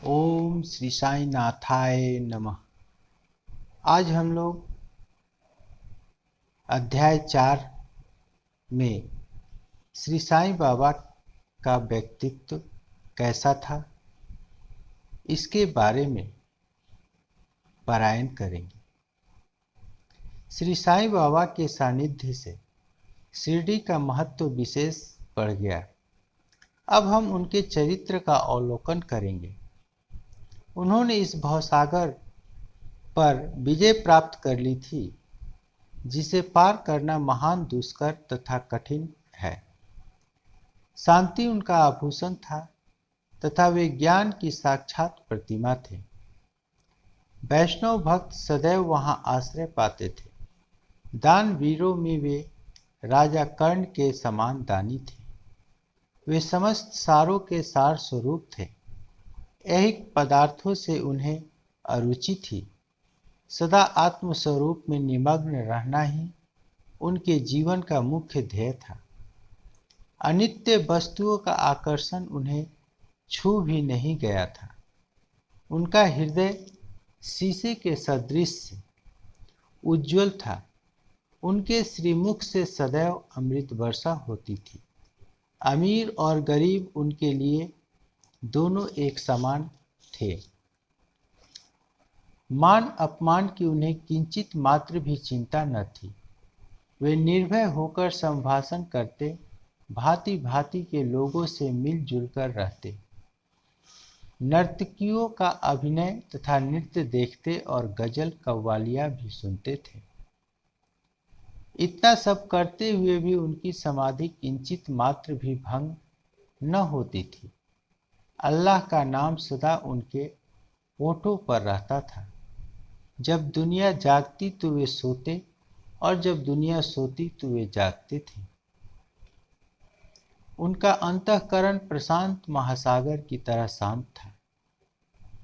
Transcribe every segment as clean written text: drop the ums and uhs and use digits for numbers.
ओम श्री साई नाथाय नमः। आज हम लोग अध्याय 4 में श्री साईं बाबा का व्यक्तित्व कैसा था, इसके बारे में पारायण करेंगे। श्री साईं बाबा के सानिध्य से शिरडी का महत्व विशेष बढ़ गया। अब हम उनके चरित्र का अवलोकन करेंगे। उन्होंने इस भवसागर पर विजय प्राप्त कर ली थी, जिसे पार करना महान दुष्कर तथा कठिन है। शांति उनका आभूषण था तथा वे ज्ञान की साक्षात प्रतिमा थे। वैष्णव भक्त सदैव वहां आश्रय पाते थे। दान वीरों में वे राजा कर्ण के समान दानी थे। वे समस्त सारों के सार स्वरूप थे। ऐहिक पदार्थों से उन्हें अरुचि थी। सदा आत्मस्वरूप में निमग्न रहना ही उनके जीवन का मुख्य ध्येय था। अनित्य वस्तुओं का आकर्षण उन्हें छू भी नहीं गया था। उनका हृदय शीशे के सदृश उज्ज्वल था। उनके श्रीमुख से सदैव अमृत वर्षा होती थी। अमीर और गरीब उनके लिए दोनों एक समान थे। मान अपमान की उन्हें किंचित मात्र भी चिंता न थी। वे निर्भय होकर संभाषण करते, भांति भांति के लोगों से मिलजुल कर रहते। नर्तकियों का अभिनय तथा नृत्य देखते और गजल कव्वालियां भी सुनते थे। इतना सब करते हुए भी उनकी समाधि किंचित मात्र भी भंग न होती थी। अल्लाह का नाम सदा उनके होठों पर रहता था। जब दुनिया जागती तो वे सोते, और जब दुनिया सोती तो वे जागते थे। उनका अंतःकरण प्रशांत महासागर की तरह शांत था।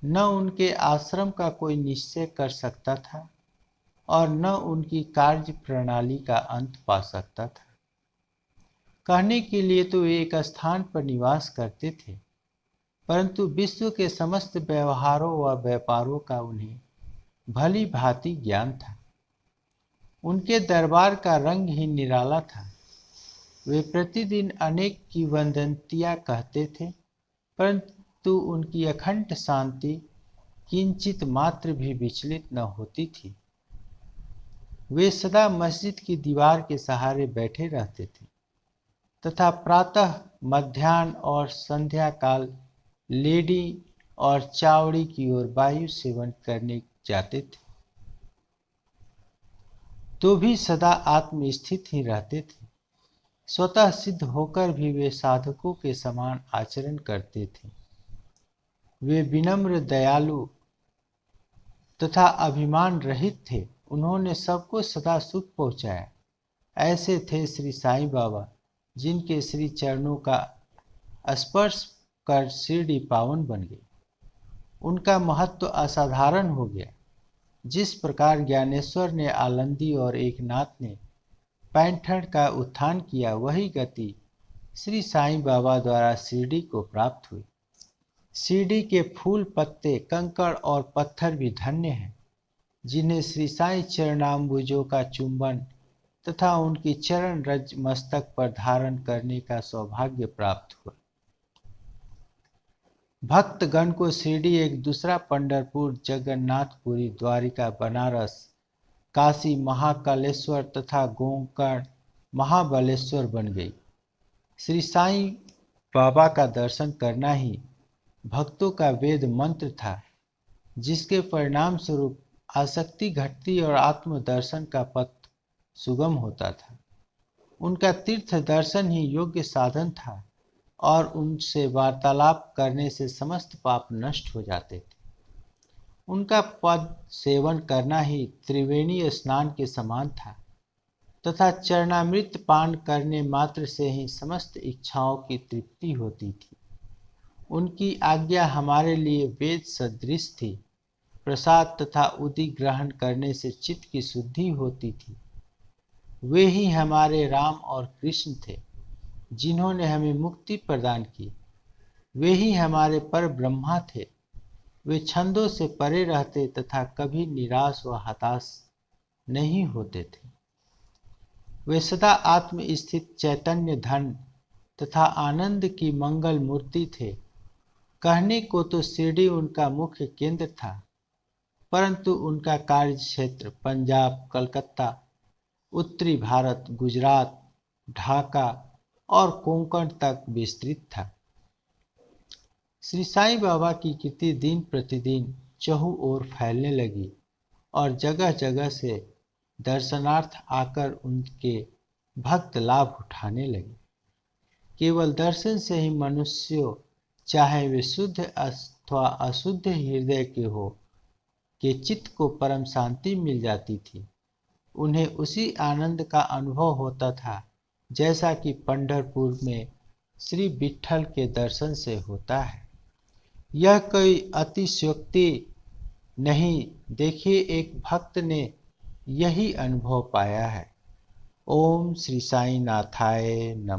न उनके आश्रम का कोई निश्चय कर सकता था और न उनकी कार्य प्रणाली का अंत पा सकता था। कहने के लिए तो वे एक स्थान पर निवास करते थे, परंतु विश्व के समस्त व्यवहारों व व्यापारों का उन्हें भली भांति ज्ञान था। उनके दरबार का रंग ही निराला था। वे प्रतिदिन अनेक किंवदंतियां कहते थे, परंतु उनकी अखंड शांति किंचित मात्र भी विचलित न होती थी। वे सदा मस्जिद की दीवार के सहारे बैठे रहते थे तथा प्रातः, मध्याह्न और संध्या काल लेडी और चावड़ी की ओर वायु सेवन करने जाते थे, तो भी सदा आत्मस्थित ही रहते थे। स्वतः सिद्ध होकर भी वे साधकों के समान आचरण करते थे। वे विनम्र, दयालु तथा अभिमान रहित थे। उन्होंने सबको सदा सुख पहुंचाया। ऐसे थे श्री साईं बाबा, जिनके श्री चरणों का स्पर्श कर शिरडी पावन बन गई। उनका महत्व असाधारण हो गया। जिस प्रकार ज्ञानेश्वर ने आलंदी और एकनाथ ने पैंठण का उत्थान किया, वही गति श्री साईं बाबा द्वारा शिरडी को प्राप्त हुई। शिरडी के फूल, पत्ते, कंकड़ और पत्थर भी धन्य हैं, जिन्हें श्री साईं चरणाम्बुजों का चुंबन तथा उनकी चरण रज मस्तक पर धारण करने का सौभाग्य प्राप्त हुआ। भक्तगण को शिरडी एक दूसरा पंढरपुर, जगन्नाथपुरी, द्वारिका, बनारस, काशी, महाकालेश्वर तथा गोकर्ण महाबलेश्वर बन गई। श्री साईं बाबा का दर्शन करना ही भक्तों का वेद मंत्र था, जिसके परिणाम स्वरूप आसक्ति घटती और आत्मदर्शन का पथ सुगम होता था। उनका तीर्थ दर्शन ही योग्य साधन था और उनसे वार्तालाप करने से समस्त पाप नष्ट हो जाते थे। उनका पद सेवन करना ही त्रिवेणी स्नान के समान था तथा चरणामृत पान करने मात्र से ही समस्त इच्छाओं की तृप्ति होती थी। उनकी आज्ञा हमारे लिए वेद सदृश थी। प्रसाद तथा उदि ग्रहण करने से चित्त की शुद्धि होती थी। वे ही हमारे राम और कृष्ण थे, जिन्होंने हमें मुक्ति प्रदान की। वे ही हमारे पर ब्रह्मा थे, वे छंदों से परे रहते तथा कभी निराश व हताश नहीं होते थे। वे सदा आत्म स्थित चैतन्य धन तथा आनंद की मंगल मूर्ति थे। कहने को तो शिरडी उनका मुख्य केंद्र था, परंतु उनका कार्य क्षेत्र पंजाब, कलकत्ता, उत्तरी भारत, गुजरात, ढाका और कोंकण तक विस्तृत था। श्री साईं बाबा की कीर्ति दिन प्रतिदिन चहुं ओर फैलने लगी और जगह जगह से दर्शनार्थ आकर उनके भक्त लाभ उठाने लगे। केवल दर्शन से ही मनुष्यों, चाहे वे शुद्ध अथवा अशुद्ध हृदय के हो, के चित्त को परम शांति मिल जाती थी। उन्हें उसी आनंद का अनुभव होता था जैसा कि पंढरपुर में श्री विट्ठल के दर्शन से होता है। यह कोई अतिशयोक्ति नहीं, देखिए एक भक्त ने यही अनुभव पाया है। ओम श्री साईं नाथाय नमः।